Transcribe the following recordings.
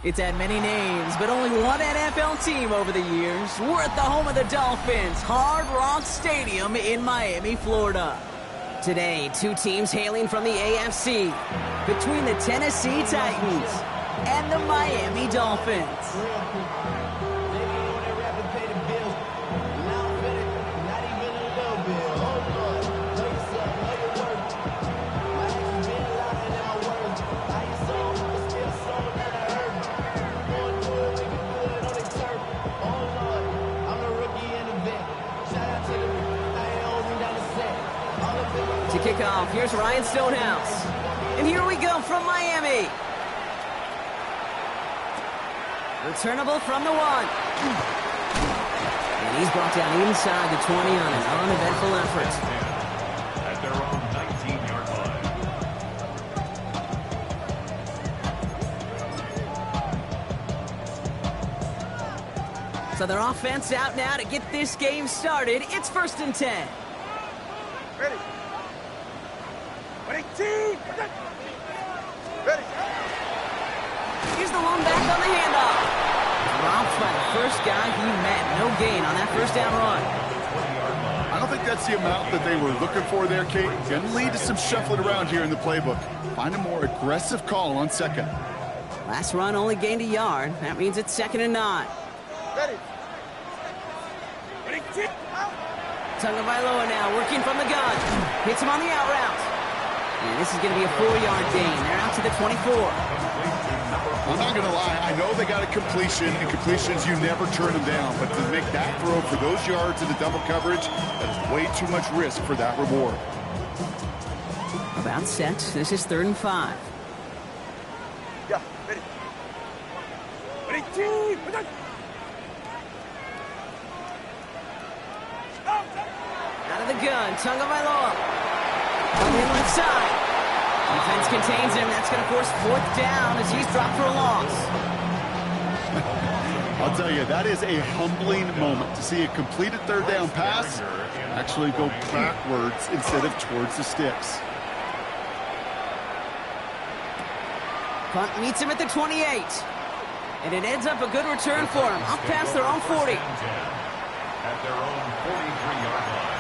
It's had many names, but only one NFL team over the years. We're at the home of the Dolphins, Hard Rock Stadium in Miami, Florida. Today, two teams hailing from the AFC, between the Tennessee Titans and the Miami Dolphins. To kick off, here's Ryan Stonehouse. And here we go from Miami. Returnable from the 1. And he's brought down inside the 20 on an uneventful effort. At their own 19-yard line. So their offense out now to get this game started. It's 1st and 10. Ready. Ready. Ready. Here's the lone back on the handoff. Dropped by the first guy he met. No gain on that first down run. I don't think that's the amount that they were looking for there, Kate. Going to lead to some shuffling around here in the playbook. Find a more aggressive call on second. Last run only gained a yard. That means it's 2nd and 9. Ready. Ready. Tagovailoa now working from the gun. Hits him on the out route. And this is going to be a 4-yard gain. They're out to the 24. I'm not going to lie. I know they got a completion, and completions, you never turn them down. But to make that throw for those yards in the double coverage, that is way too much risk for that reward. About set. This is 3rd and 5. Yeah, ready. Ready, team. Out of the gun, Tagovailoa. On the left side. Defense contains him. That's going to force 4th down as he's dropped for a loss. I'll tell you, that is a humbling moment to see a completed 3rd down pass actually go backwards instead of towards the sticks. Punt meets him at the 28. And it ends up a good return for him. Up past their own 40. At their own 43-yard line.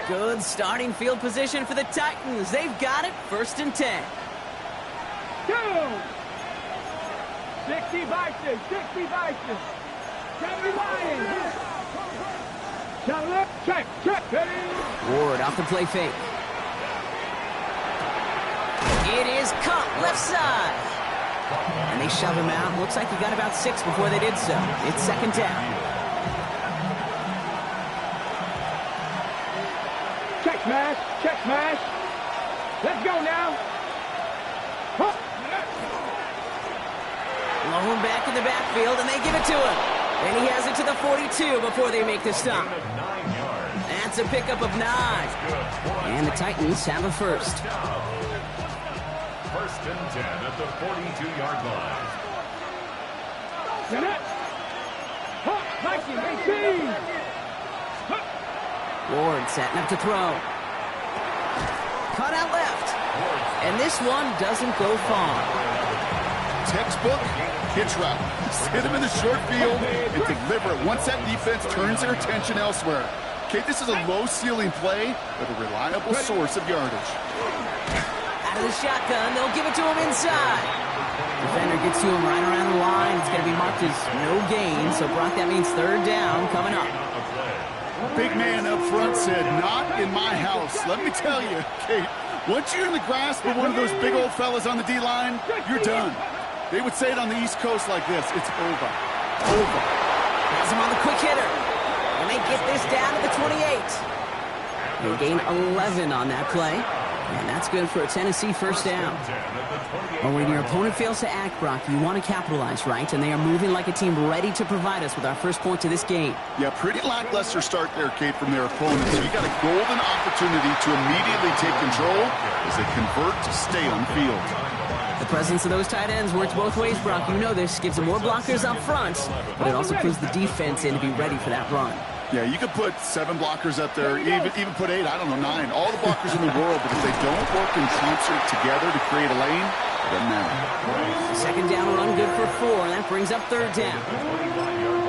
Good starting field position for the Titans. They've got it. 1st and 10. Go! 60 Vikings, 60 Vikings. 70 Lions. Down left, check, ready. Ward off the play fake. It is caught left side. And they shove him out. Looks like he got about 6 before they did so. It's 2nd down. Check smash. Let's go now. Huh. Lone back in the backfield, and they give it to him. And he has it to the 42 before they make the stop. That's a pickup of 9. And the Titans have a first. 1st and 10 at the 42-yard line. Get it. Huh. Viking, 18. Ward setting up to throw. Cut out left. And this one doesn't go far. Textbook hitch route. Hit him in the short field and deliver it once that defense turns their attention elsewhere. Okay, this is a low-ceiling play, but a reliable source of yardage. Out of the shotgun, they'll give it to him inside. Defender gets to him right around the line. It's going to be marked as no gain, so Brock, that means 3rd down coming up. Big man up front said, not in my house. Let me tell you, Kate, once you're in the grasp of one of those big old fellas on the D-line, you're done. They would say it on the East Coast like this, it's over. Over. Has him on the quick hitter. And they get this down to the 28. They gain 11 on that play. And that's good for a Tennessee first down. Well, when your opponent fails to act, Brock, you want to capitalize, right? And they are moving like a team ready to provide us with our first point to this game. Yeah, pretty lackluster start there, Kate, from their opponents. So you got a golden opportunity to immediately take control as they convert to stay on the field. The presence of those tight ends works both ways, Brock. You know this. Gives them more blockers up front, but it also puts the defense in to be ready for that run. Yeah, you could put 7 blockers up there, even put 8, I don't know, 9. All the blockers in the world, but if they don't work in concert together to create a lane, it doesn't matter. Second down run good for 4, and that brings up third down.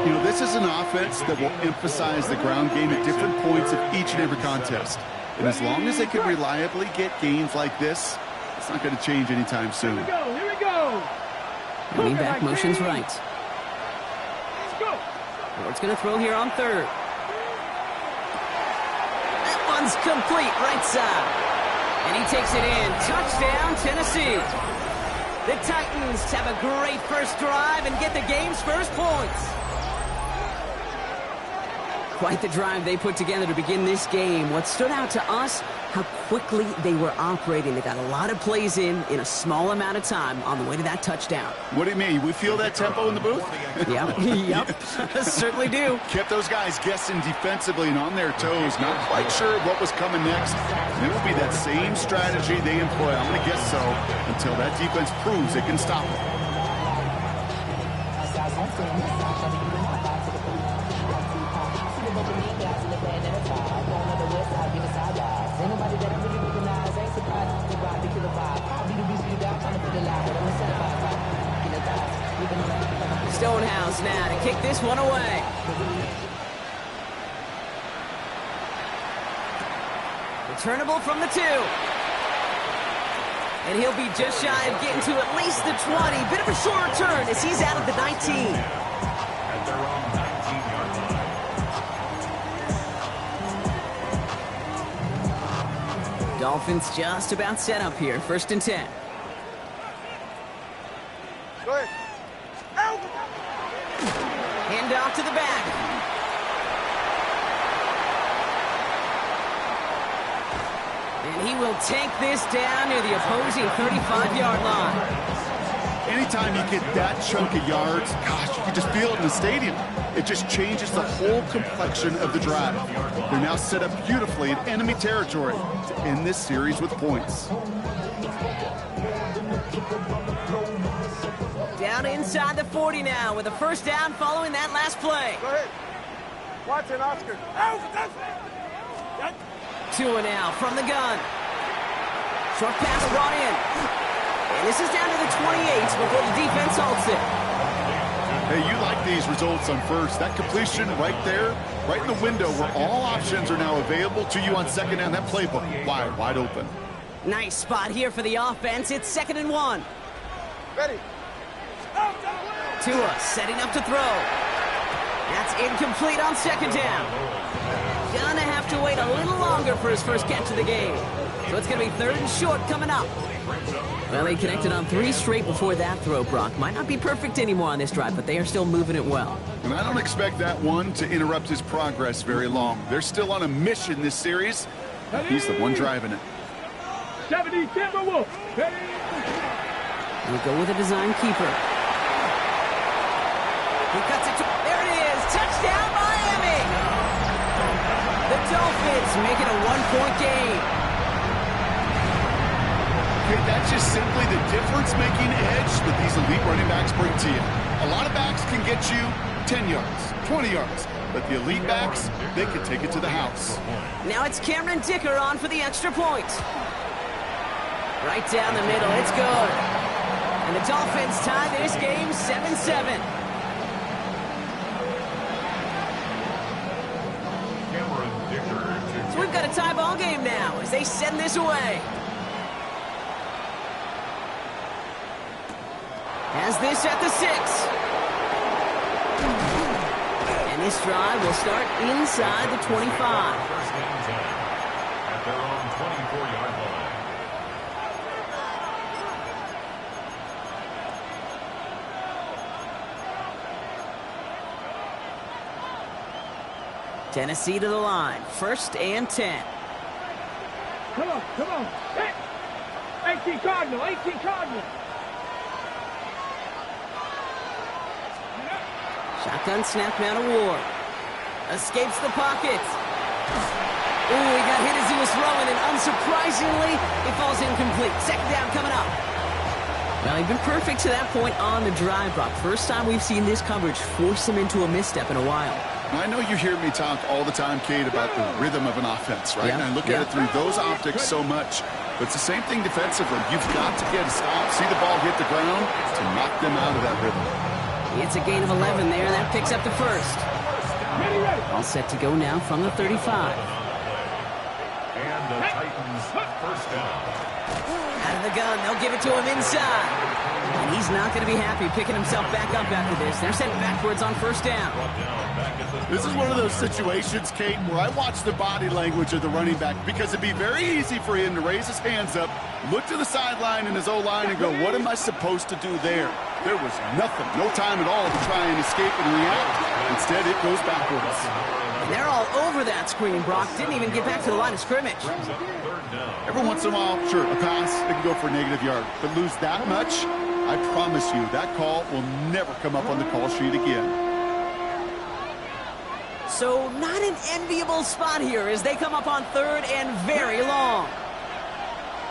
You know, this is an offense that will emphasize the ground game at different points of each and every contest. And as long as they can reliably get gains like this, it's not going to change anytime soon. Here we go. Running back motions right. Let's go. Ward's going to throw here on third. That one's complete, right side. And he takes it in. Touchdown, Tennessee. The Titans have a great first drive and get the game's first points. Quite the drive they put together to begin this game. What stood out to us, how quickly they were operating. They got a lot of plays in a small amount of time on the way to that touchdown. What do you mean? We feel that tempo in the booth? Yep, certainly do. Kept those guys guessing defensively and on their toes, not quite sure what was coming next. And it will be that same strategy they employ, I'm going to guess so, until that defense proves it can stop them. Stonehouse now to kick this one away. Returnable from the 2. And he'll be just shy of getting to at least the 20. Bit of a short return as he's out of the 19. At their own 19-yard line. Dolphins just about set up here. First and 10. Go ahead. Out. Hand off to the back. And he will take this down near the opposing 35-yard line. Anytime you get that chunk of yards, gosh, you can just feel it in the stadium. It just changes the whole complexion of the drive. They're now set up beautifully in enemy territory to end this series with points. Down inside the 40 now with a first down following that last play. Go ahead. Watson, Oscar. Out. Tua now from the gun. Short pass brought in. And this is down to the 28 before the defense halts it. Hey, you like these results on first. That completion right there, right in the window where all options are now available to you on second down. That playbook wide open. Nice spot here for the offense. It's 2nd and 1. Ready. Tua setting up to throw. That's incomplete on second down. Gonna have to wait a little longer for his first catch of the game. So it's gonna be 3rd and short coming up. Well, they connected on 3 straight before that throw, Brock. Might not be perfect anymore on this drive, but they are still moving it well. And I don't expect that one to interrupt his progress very long. They're still on a mission this series. He's the one driving it. 70, Timberwolf. We'll go with a design keeper. He cuts it to... There it is! Touchdown, Miami! The Dolphins make it a 1-point game. Okay, that's just simply the difference-making edge that these elite running backs bring to you. A lot of backs can get you 10 yards, 20 yards, but the elite backs, they can take it to the house. Now it's Cameron Dicker on for the extra point. Right down the middle, it's good. And the Dolphins tie this game 7-7. So we've got a tie ball game now as they send this away. Has this at the 6. And this drive will start inside the 25. First and 10 at their own 24-yard line. Tennessee to the line. 1st and 10. Come on. Hey. 18 Cardinal, 18 Cardinal. Shotgun snap now to Ward. Escapes the pocket. Ooh, he got hit as he was throwing, and unsurprisingly, it falls incomplete. Second down coming up. Well, he's been perfect to that point on the drive, Brock. First time we've seen this coverage force him into a misstep in a while. I know you hear me talk all the time, Kate, about the rhythm of an offense, right? And I look at it through those optics so much. But it's the same thing defensively. You've got to get a stop, see the ball hit the ground to knock them out of that rhythm. It's a gain of 11 there. That picks up the first. All set to go now from the 35. And the Titans first down. Out of the gun. They'll give it to him inside. And he's not going to be happy picking himself back up after this. They're sent backwards on first down. This is one of those situations, Kate, where I watch the body language of the running back because it'd be very easy for him to raise his hands up, look to the sideline in his O-line and go, what am I supposed to do there? There was nothing, no time at all to try and escape and react. Instead, it goes backwards. And they're all over that screen, Brock. Didn't even get back to the line of scrimmage. Every once in a while, sure, a pass, it can go for a negative yard. But lose that much, I promise you, that call will never come up on the call sheet again. So not an enviable spot here as they come up on third and very long.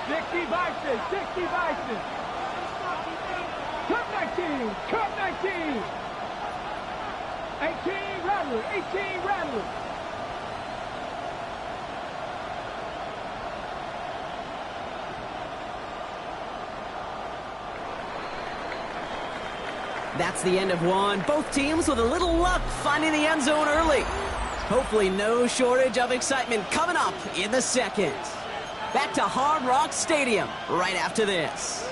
60 Vices, 60 Vices. Cut 19, cut 19. 18 Rattler, 18 Rattler. That's the end of one. Both teams with a little luck finding the end zone early. Hopefully no shortage of excitement coming up in the second. Back to Hard Rock Stadium right after this.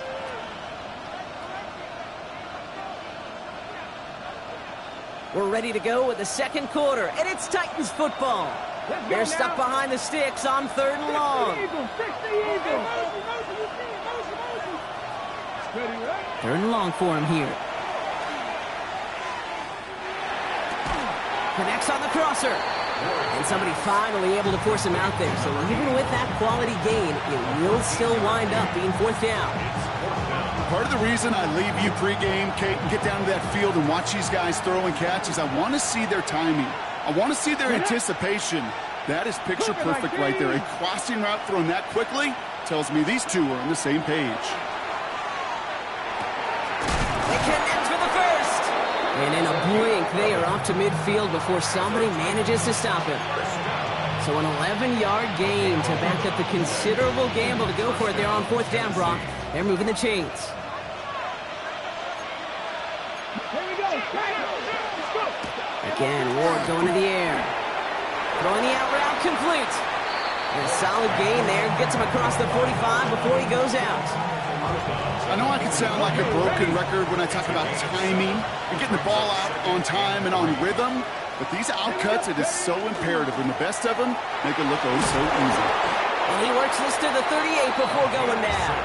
We're ready to go with the second quarter, and it's Titans football. They're stuck behind the sticks on third and long. Third and long for him here. Connects on the crosser. And somebody finally able to force him out there. So even with that quality gain, it will still wind up being fourth down. Part of the reason I leave you pregame, Kate, and get down to that field and watch these guys throw and catch is I want to see their timing. I want to see their anticipation. That is picture perfect right there. A crossing route thrown that quickly tells me these two are on the same page. They connect for the first. And in a blink, they are off to midfield before somebody manages to stop him. So an 11-yard gain to back up the considerable gamble to go for it there on fourth down, Brock. They're moving the chains. Here we go. Let's go. Again, Ward going to the air. Throwing the out route complete. And a solid gain there. Gets him across the 45 before he goes out. I know I can sound like a broken record when I talk about timing and getting the ball out on time and on rhythm, but these outcuts, it is so imperative, and the best of them make it look oh so easy. And he works this to the 38 before going down.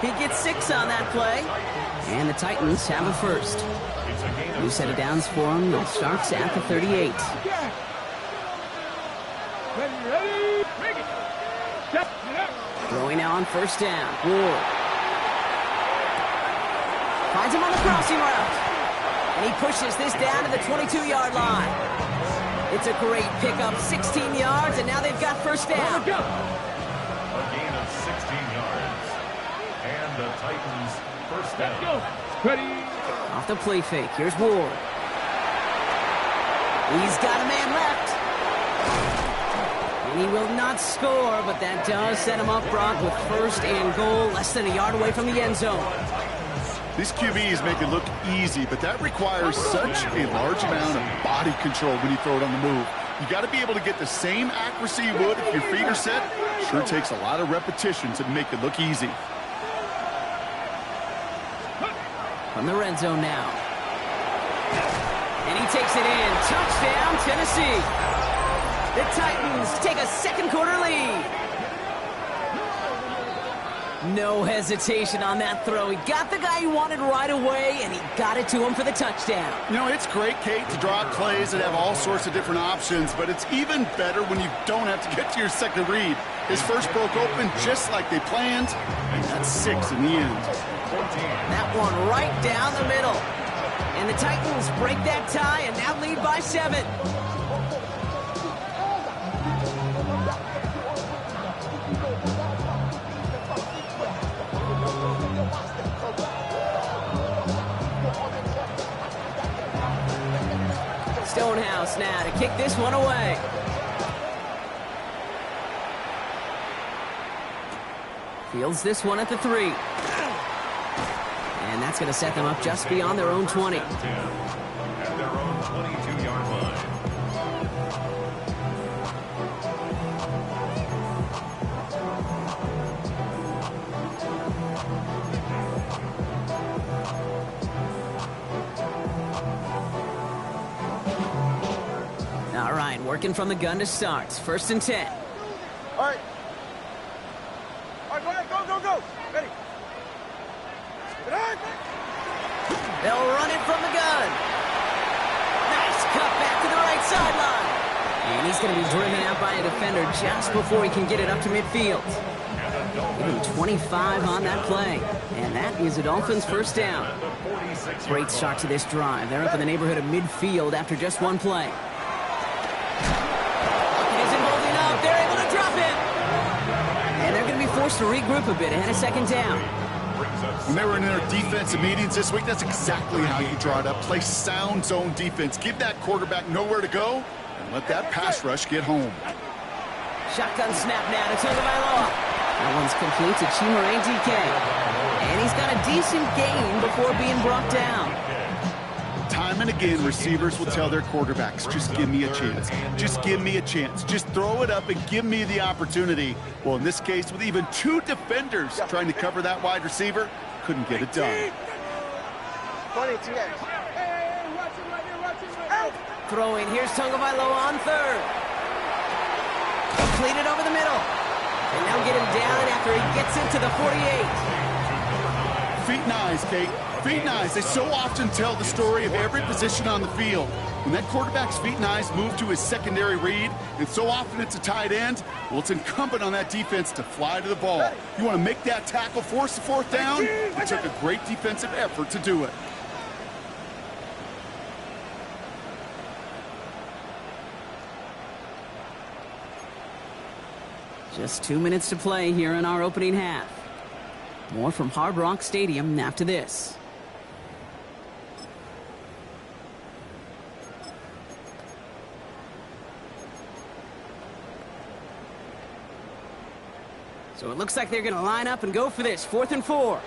He gets 6 on that play, and the Titans have a first. New set of downs for him. It starts at the 38. Ready. Bring it. Step it up. Throwing now on first down. Ward. Finds him on the crossing route. And he pushes this down to the 22-yard line. It's a great pickup, 16 yards, and now they've got first down. A gain of 16 yards. And the Titans first down. Let's go. Ready. Off the play fake. Here's Ward. He's got a man left. And he will not score, but that does set him up, Brock, with first and goal, less than a yard away from the end zone. These QBs make it look easy, but that requires such a large amount of body control when you throw it on the move. You got to be able to get the same accuracy you would if your feet are set. Sure takes a lot of repetitions to make it look easy. From the red zone now. And he takes it in. Touchdown, Tennessee. The Titans take a second quarter lead. No hesitation on that throw. He got the guy he wanted right away, and he got it to him for the touchdown. You know, it's great, Kate, to draw up plays and have all sorts of different options, but it's even better when you don't have to get to your second read. His first broke open just like they planned, and that's 6 in the end. That one right down the middle. And the Titans break that tie and now lead by 7. Stonehouse now to kick this one away. Fields this one at the 3. And that's going to set them up just beyond their own 20. At their own 22-yard line. All right, working from the gun to start. 1st and 10. All right. All right, go ahead. Go. Ready. Get on. They'll run it from the gun. Nice cut back to the right sideline. And he's going to be driven out by a defender just before he can get it up to midfield. Give him 25 on that play. And that is a Dolphins first down. Great start to this drive. They're up in the neighborhood of midfield after just one play. Pocket isn't holding up. They're able to drop it. And they're going to be forced to regroup a bit ahead of 2nd down. When they were in their defensive meetings this week, that's exactly how you draw it up. Play sound zone defense. Give that quarterback nowhere to go, and let that pass rush get home. Shotgun snap now to Tagovailoa. That one's complete to Chimere DK. And he's got a decent gain before being brought down. Time and again, receivers will tell their quarterbacks, just give me a chance. Just give me a chance. Just throw it up and give me the opportunity. Well, in this case, with even 2 defenders trying to cover that wide receiver, couldn't get it done. 20 TX. Throwing, here's Tagovailoa on 3rd. Completed over the middle. And they'll get him down after he gets into the 48. Feet and eyes, Kate. Feet and eyes. They so often tell the story of every position on the field. When that quarterback's feet and eyes move to his secondary read, and so often it's a tight end, well, it's incumbent on that defense to fly to the ball. You want to make that tackle, force the 4th down? It took a great defensive effort to do it. Just 2 minutes to play here in our opening half. More from Hard Rock Stadium after this. So it looks like they're going to line up and go for this. 4th and 4.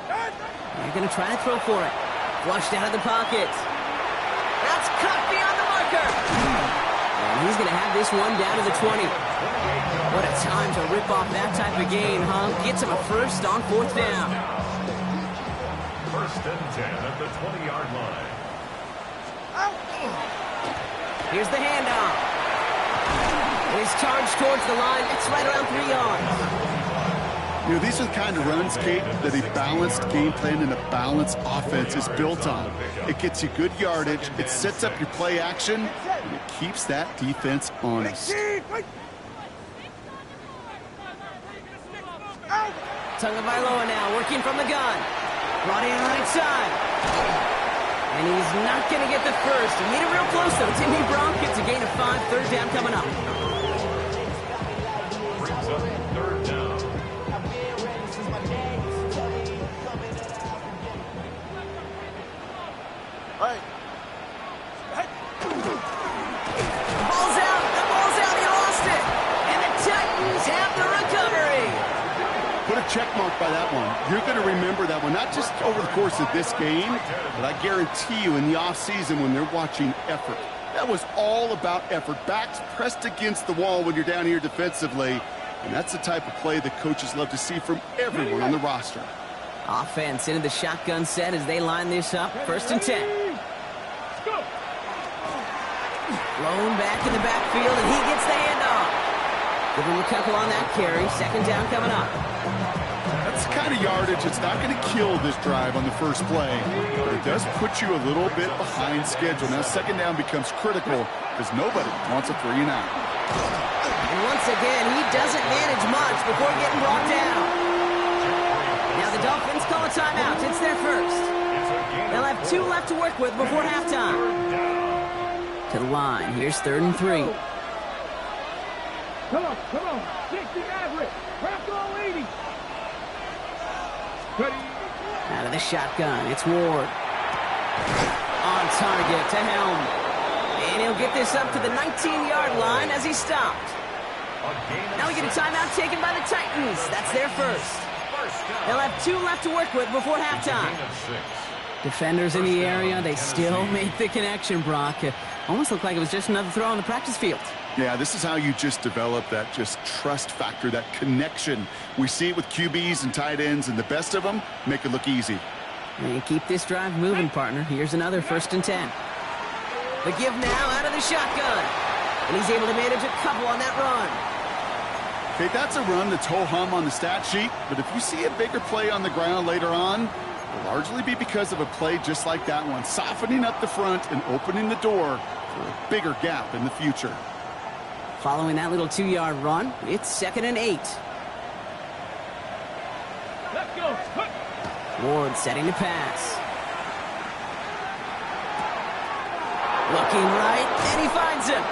They're going to try to throw for it. Flushed out of the pocket. That's cut beyond the marker. And he's going to have this one down to the 20. What a time to rip off that type of gain, huh? Gets him a first on 4th down. 1st and 10 at the 20-yard line. Here's the handoff. He's charged towards the line. It's right around 3 yards. You know, these are the kind of runs, Kate, that a balanced game plan and a balanced offense is built on. It gets you good yardage, it sets up your play action, and it keeps that defense honest. Tagovailoa now working from the gun. Brought in right side. And he's not going to get the first. He made it real close, though. Timmy Brown gets a gain of 5. 3rd down coming up. Brings up 3rd down. All right. The ball's out. The ball's out. He lost it. And the Titans have the recovery. Put a check mark by that one. You're going to remember that one, not just over the course of this game, but I guarantee you in the offseason when they're watching effort. That was all about effort. Backs pressed against the wall when you're down here defensively, and that's the type of play that coaches love to see from everyone on the roster. Offense into the shotgun set as they line this up. 1st and 10. Blown back in the backfield, and he gets the handoff. Give him a couple on that carry. 2nd down coming up. That's the kind of yardage that's not going to kill this drive on the first play, but it does put you a little bit behind schedule. Now 2nd down becomes critical because nobody wants a 3 and out. And once again, he doesn't manage much before getting brought down. Now the Dolphins call a timeout. It's their first. They'll have 2 left to work with before halftime. To the line. Here's 3rd and 3. Come on. 60 Maverick. Craft all 80. Out of the shotgun, it's Ward. On target to Helm. And he'll get this up to the 19-yard line as he stopped. Now we get a timeout taken by the Titans. That's their first. They'll have 2 left to work with before halftime. Defenders in the area, they still make the connection, Brock. It almost looked like it was just another throw on the practice field. Yeah, this is how you just develop that just trust factor, that connection. We see it with QBs and tight ends, and the best of them make it look easy. And keep this drive moving, partner. Here's another 1st and 10. The give now out of the shotgun. And he's able to manage a couple on that run. Okay, that's a run that's ho-hum on the stat sheet, but if you see a bigger play on the ground later on, it'll largely be because of a play just like that one, softening up the front and opening the door for a bigger gap in the future. Following that little 2-yard run, it's 2nd and 8. Let's go. Ward setting to pass. Looking right, and he finds him.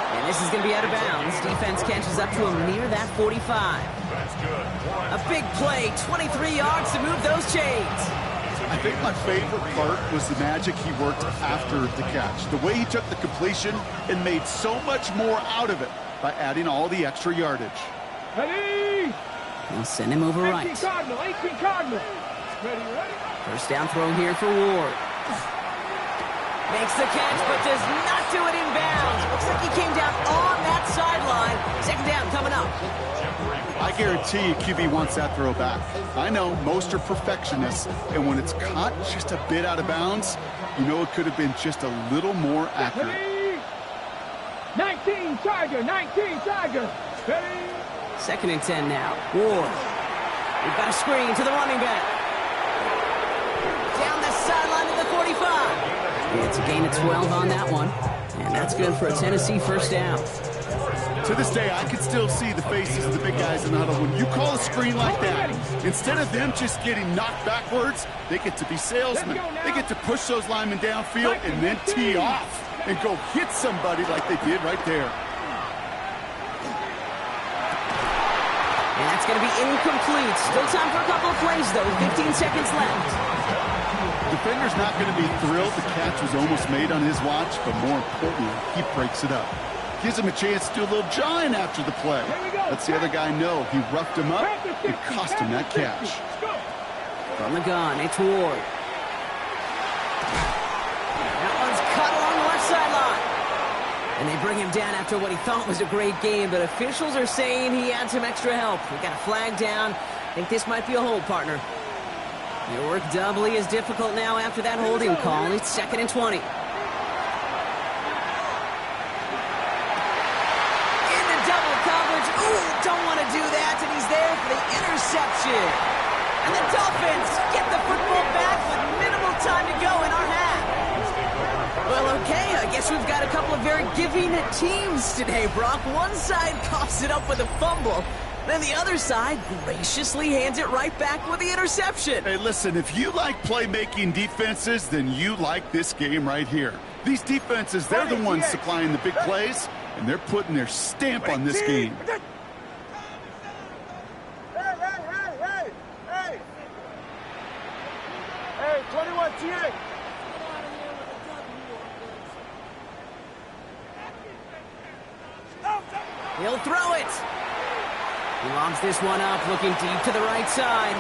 And this is going to be out of bounds. Defense catches up to him near that 45. That's good. A big play, 23 yards to move those chains. I think my favorite part was the magic he worked after the catch. The way he took the completion and made so much more out of it by adding all the extra yardage. Ready? He'll send him over 18 right. Cardinal. 18 Cardinal. Ready? First down throw here for Ward. Makes the catch, but does not do it in bounds. Looks like he came down on that sideline. 2nd down coming up. I guarantee you QB wants that throw back. I know most are perfectionists, and when it's caught just a bit out of bounds, you know it could have been just a little more accurate. Ready? 19 Tiger. 19 Tiger. Ready? 2nd and 10 now. Ward. We've got a screen to the running back. Down the sideline to the 45. It's a gain of 12 on that one. And that's good for a Tennessee 1st down. To this day, I can still see the faces of the big guys in the huddle. When you call a screen like that, instead of them just getting knocked backwards, they get to be salesmen. They get to push those linemen downfield and then tee off and go hit somebody like they did right there. And that's going to be incomplete. Still time for a couple of plays, though. 15 seconds left. Defender's not going to be thrilled the catch was almost made on his watch, but more importantly, he breaks it up. Gives him a chance to do a little jawing after the play. Lets the other guy know he roughed him up and cost him that catch. From the gun, it's Ward. That one's cut along the left sideline. And they bring him down after what he thought was a great game, but officials are saying he had some extra help. We got a flag down. I think this might be a hold, partner. Your work doubly as difficult now after that holding call. It's 2nd and 20. Ooh, don't want to do that, and he's there for the interception. And the Dolphins get the football back with minimal time to go in our half. Well, okay, I guess we've got a couple of very giving teams today, Brock. One side coughs it up with a fumble, then the other side graciously hands it right back with the interception. Hey, listen, if you like playmaking defenses, then you like this game right here. These defenses, they're the ones supplying the big plays, and they're putting their stamp on this game. Hey, 21 TA. He'll throw it. He lobs this one up, looking deep to the right side.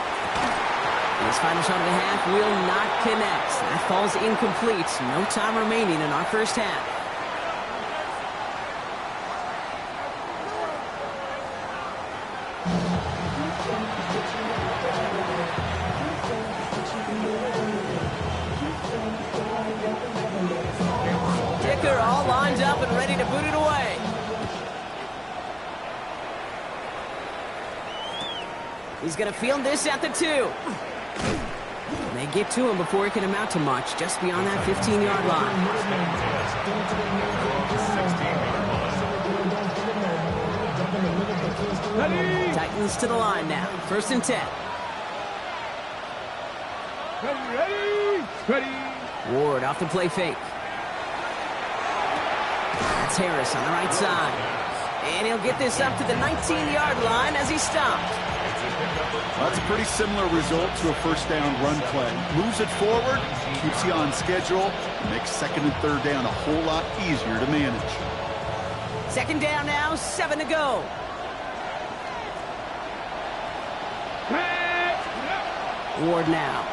His final shot of the half will not connect. That falls incomplete. No time remaining in our first half. Kicker all lined up and ready to boot it away. He's going to field this at the 2. And they get to him before it can amount to much, just beyond that 15-yard line. Ready. Titans to the line now. 1st and 10. Ready. Ready. Ward off the play fake. That's Harris on the right side. And he'll get this up to the 19-yard line as he's stopped. Well, that's a pretty similar result to a first down run play. Moves it forward, keeps you on schedule, and makes 2nd and 3rd down a whole lot easier to manage. 2nd down now, 7 to go. Ward now.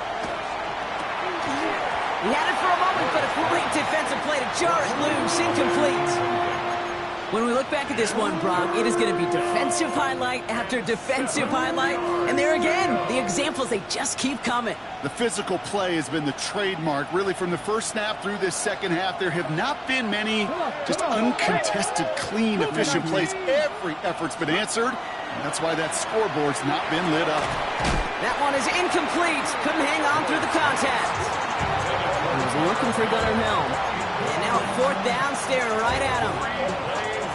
He had it for a moment, but a great defensive play to jar it loose, incomplete. When we look back at this one, Brock, it is going to be defensive highlight after defensive highlight. And there again, the examples, they just keep coming. The physical play has been the trademark. Really, from the first snap through this second half, there have not been many just uncontested, clean, efficient plays. Every effort's been answered, and that's why that scoreboard's not been lit up. That one is incomplete. Couldn't hang on through the contact. He was looking for Gunnar Helm. And now 4th down, staring right at him.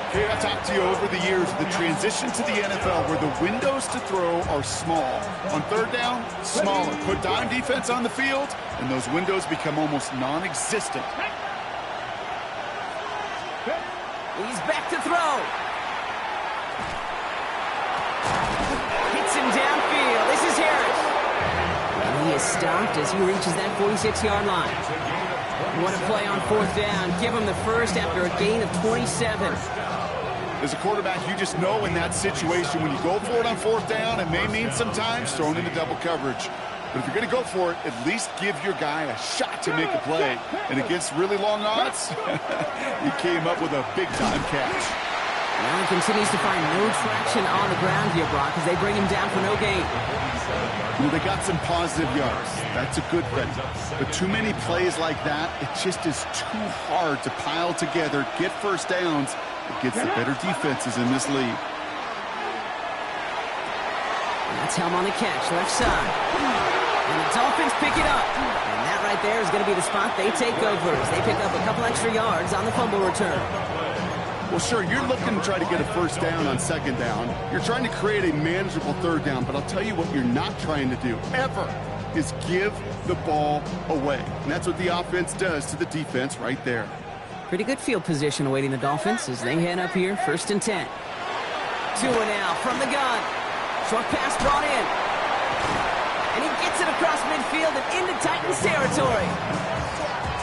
Okay, I've talked to you over the years, the transition to the NFL where the windows to throw are small. On 3rd down, smaller. Put dime defense on the field, and those windows become almost non-existent. He's back to throw. Hits him downfield. This is Harris. And he is stopped as he reaches that 46-yard line. What a play on 4th down. Give him the first after a gain of 27. As a quarterback, you just know in that situation when you go for it on 4th down, it may mean sometimes thrown into double coverage. But if you're going to go for it, at least give your guy a shot to make a play. And against really long odds, he came up with a big-time catch. Well, he continues to find no traction on the ground here, Brock, as they bring him down for no gain. Well, they got some positive yards. That's a good thing. But too many plays like that, it just is too hard to pile together, get first downs against the better defenses in this league. That's Helm on the catch, left side. And the Dolphins pick it up. And that right there is going to be the spot they take over as they pick up a couple extra yards on the fumble return. Well, sure, you're looking to try to get a first down on 2nd down. You're trying to create a manageable 3rd down, but I'll tell you what you're not trying to do, ever, is give the ball away. And that's what the offense does to the defense right there. Pretty good field position awaiting the Dolphins as they head up here, 1st and 10. Tua now from the gun. Short pass brought in. And he gets it across midfield and into Titans territory.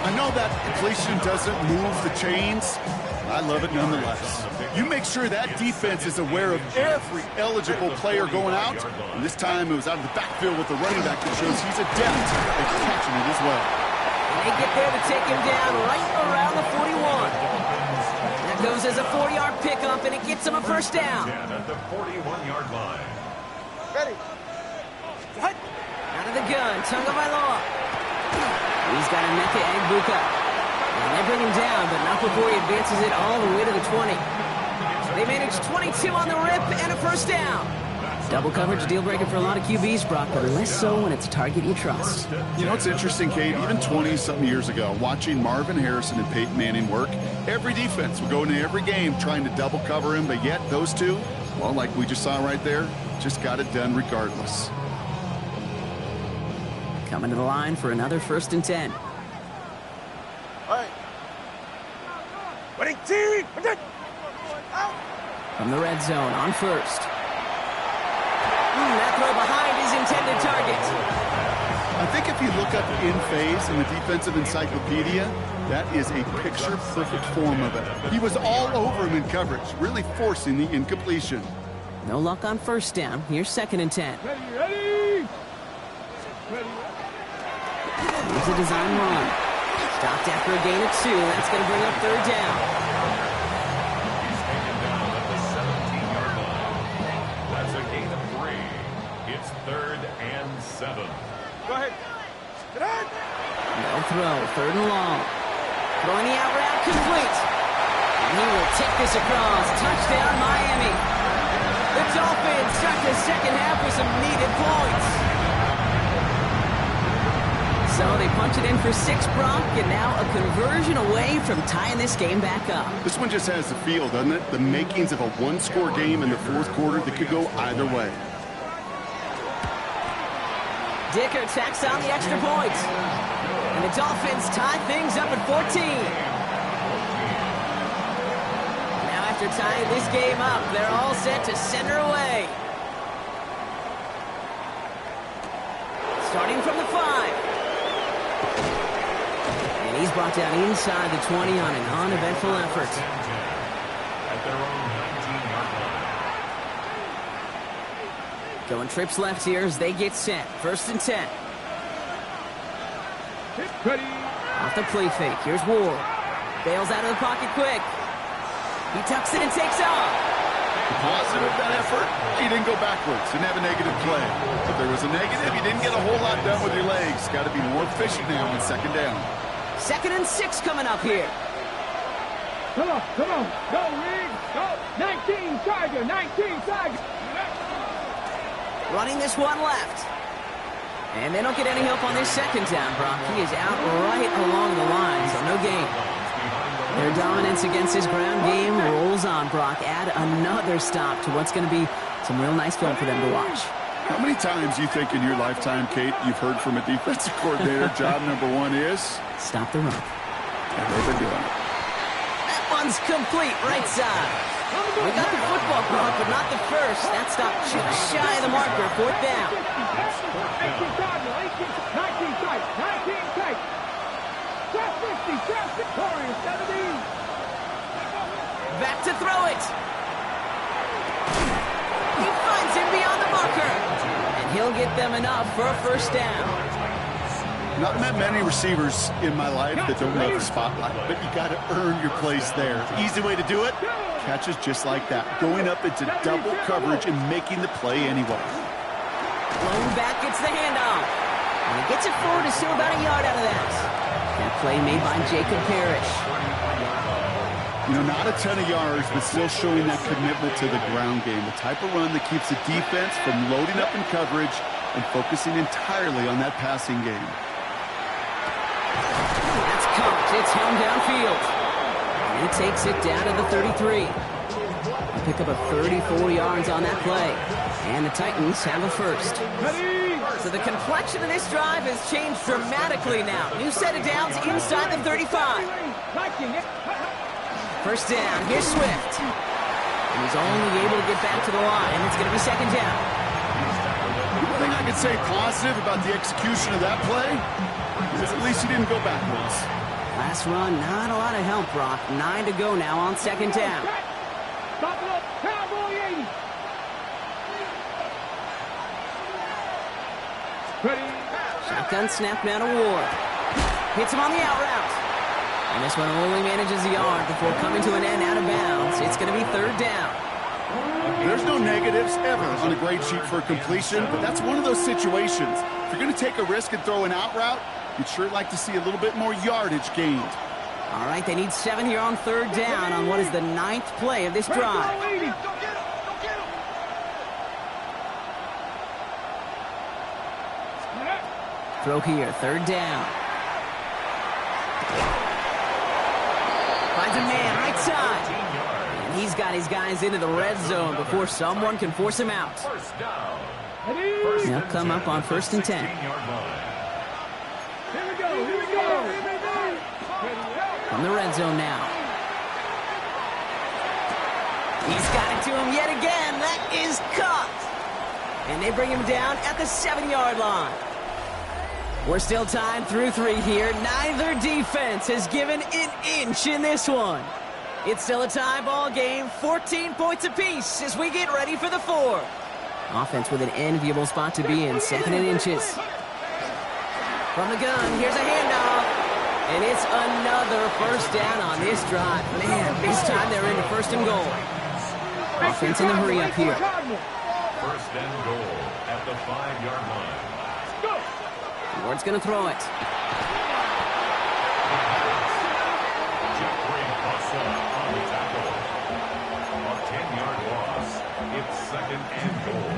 I know that completion doesn't move the chains. I love it nonetheless. You make sure that defense is aware of every eligible player going out. And this time it was out of the backfield with the running back that shows he's adept at catching it as well. And they get there to take him down right around the 41. That goes as a 4-yard pickup, and it gets him a first down. At the 41-yard line. Ready. What? Out of the gun, Tagovailoa. He's got a Emeka Egbuka. And they bring him down, but not before he advances it all the way to the 20. They manage 22 on the rip and a first down. Double coverage deal breaker for a lot of QBs, Brock, but less so when it's a target you trust. You know, it's interesting, Kate, even 20-something years ago, watching Marvin Harrison and Peyton Manning work, every defense would go into every game trying to double cover him, but yet those two, well, like we just saw right there, just got it done regardless. Coming to the line for another 1st and 10. All right. Ready, team. Out. From the red zone on 1st. That throw behind his intended target. I think if you look up in phase in the defensive encyclopedia, that is a picture-perfect form of it. He was all over him in coverage, really forcing the incompletion. No luck on 1st down. Here's 2nd and 10. Ready. Here's a design run. Stopped after a gain of 2. That's going to bring up 3rd down. He's taken down at the 17-yard line. That's a gain of 3. It's 3rd and 7. Go ahead. Get on. No throw. 3rd and long. Throwing the out route complete. And he will take this across. Touchdown, Miami. The Dolphins start the second half with some needed points. So they punch it in for 6, Brock, and now a conversion away from tying this game back up. This one just has the feel, doesn't it? The makings of a one-score game in the fourth quarter that could go either way. Dicker tacks on the extra point. And the Dolphins tie things up at 14. Now after tying this game up, they're all set to send her away. Starting from the 5. And he's brought down inside the 20 on an uneventful effort. At their own 19-yard line. Going trips left here as they get set. 1st and 10. Ready. Off the play fake. Here's Ward. Bails out of the pocket quick. He tucks it and takes off. Positive of that effort, he didn't go backwards, didn't have a negative play. If there was a negative, you didn't get a whole lot done with your legs. Got to be more efficient now on 2nd down. 2nd and 6 coming up here. Come on. Go, Riggs. Go. 19 Tiger. 19 Tiger. Running this one left. And they don't get any help on this 2nd down, Brock. He is out right along the line, so no gain. Their dominance against his ground game rolls on, Brock. Add another stop to what's going to be some real nice film for them to watch. How many times do you think in your lifetime, Kate, you've heard from a defensive coordinator, job number 1 is? Stop the run. And they've been doing it. That one's complete, right side. We got the football, Brock, but not the first. That stop just shy of the marker, 4th down. 18 Cardinal, 19 tight, 19 tight. Trap 50, trap 50. Warriors 17. Back to throw it. He finds him beyond the marker. And he'll get them enough for a 1st down. Not met many receivers in my life that don't love the spotlight, but you got to earn your place there. Easy way to do it, catches just like that. Going up into double coverage and making the play anyway. Blown back gets the handoff. And he gets it forward to still about a yard out of that. That play made by Jacob Parrish. You know, not a ton of yards, but still showing that commitment to the ground game. The type of run that keeps the defense from loading up in coverage and focusing entirely on that passing game. That's caught. It's home downfield. And he takes it down to the 33. They pick up a 34 yards on that play. And the Titans have a 1st. So the complexion of this drive has changed dramatically now. New set of downs inside the 35. 1st down. Here's Swift. And he's only able to get back to the line. It's going to be 2nd down. One thing I could say positive about the execution of that play is at least he didn't go backwards. Last run, not a lot of help, Brock. 9 to go now on 2nd down. Stop it up. Cowboy 80. Ready. Shotgun snap now to Ward. Hits him on the out route. And this one only manages the yard before coming to an end out of bounds. It's going to be 3rd down. There's no negatives ever on a grade sheet for a completion, but that's one of those situations. If you're going to take a risk and throw an out route, you'd sure like to see a little bit more yardage gained. All right, they need 7 here on 3rd down on what is the 9th play of this drive. Throw here, 3rd down. Finds a man right side. And he's got his guys into the red zone before someone can force him out. 1st down. They'll come up on 1st and 10. Here we go. From the red zone now. He's got it to him yet again. That is caught. And they bring him down at the 7-yard line. We're still tied through 3 here. Neither defense has given an inch in this one. It's still a tie ball game, 14 points apiece as we get ready for the 4th. Offense with an enviable spot to be in, 2nd and inches. From the gun, here's a handoff. And it's another 1st down on this drive. Man, this time they're into 1st and goal. Offense in the hurry up here. 1st and goal at the 5-yard line. Ward's going to throw it. Jeffrey Bussa on the tackle. A 10-yard loss. It's 2nd and goal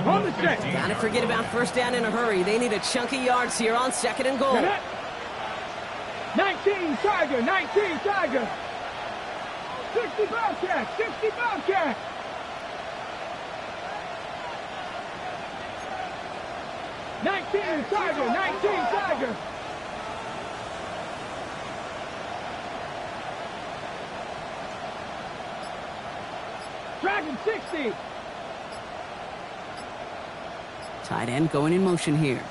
Hold the set. Gotta forget about first down in a hurry. They need a chunk of yards here on 2nd and goal. 19 Tiger, 19 Tiger. 60 Bobcat, 60 Bobcat. Nineteen Tiger. Dragon 60. Tight end going in motion here.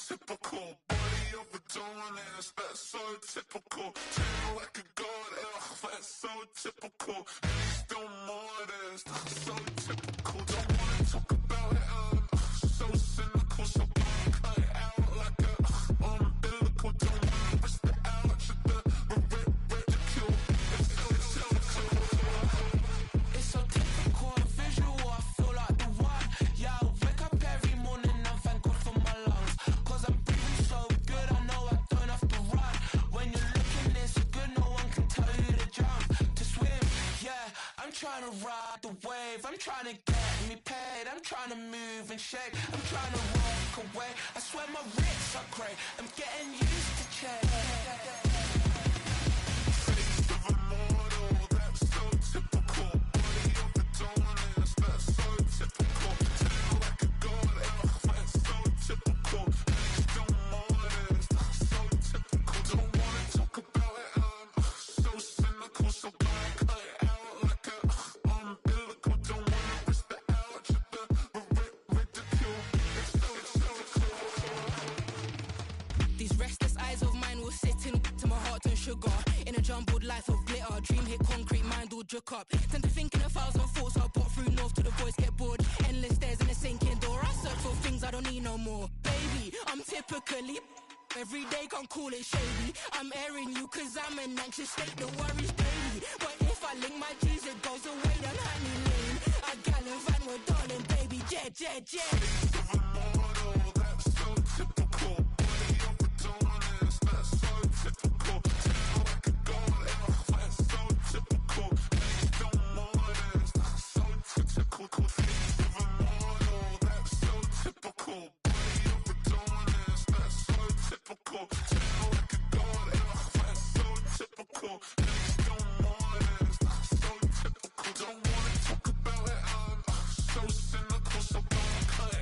Typical body of a donut, that's so typical. Turn like a god, that's so typical. And he's still modest, so typical. Don't wanna talk about it, so cynical. So cut it out like a umbilical. Don't wanna risk the ouch of the ridicule. It's so typical, visual. I feel like the one. Yeah, I wake up every morning and thank God for my lungs. Cause I'm breathing so good, I know I don't have to run. When you're looking this good, no one can tell you to jump, to swim. Yeah, I'm trying to ride the wave. I'm trying to get me paid. I'm trying to move and shake. I'm trying to walk away. I swear my wrists are great. I'm getting used to change. Face of a mortal, that's so typical. Body of a donut, that's so typical. Tail like a god, that's so typical. He's still modest, so typical. Don't wanna talk about it, so cynical. So cut it out like a umbilical. Don't wanna risk the ouch of the ridicule. These restless eyes of mine will sit in to my heart and sugar. In a jumbled life of glitter, dream hit concrete, mind all jerk up. Tend to think in 1,000 thoughts, I'll pop through north to the voice, get bored. Endless stairs in a sinking door, I search for things I don't need no more. Baby, I'm typically every day, can't call it shady. I'm airing you cause I'm an anxious state that worries daily. But if I link my G's, it goes away, then honey lane. I gallivant with darling, baby, jet.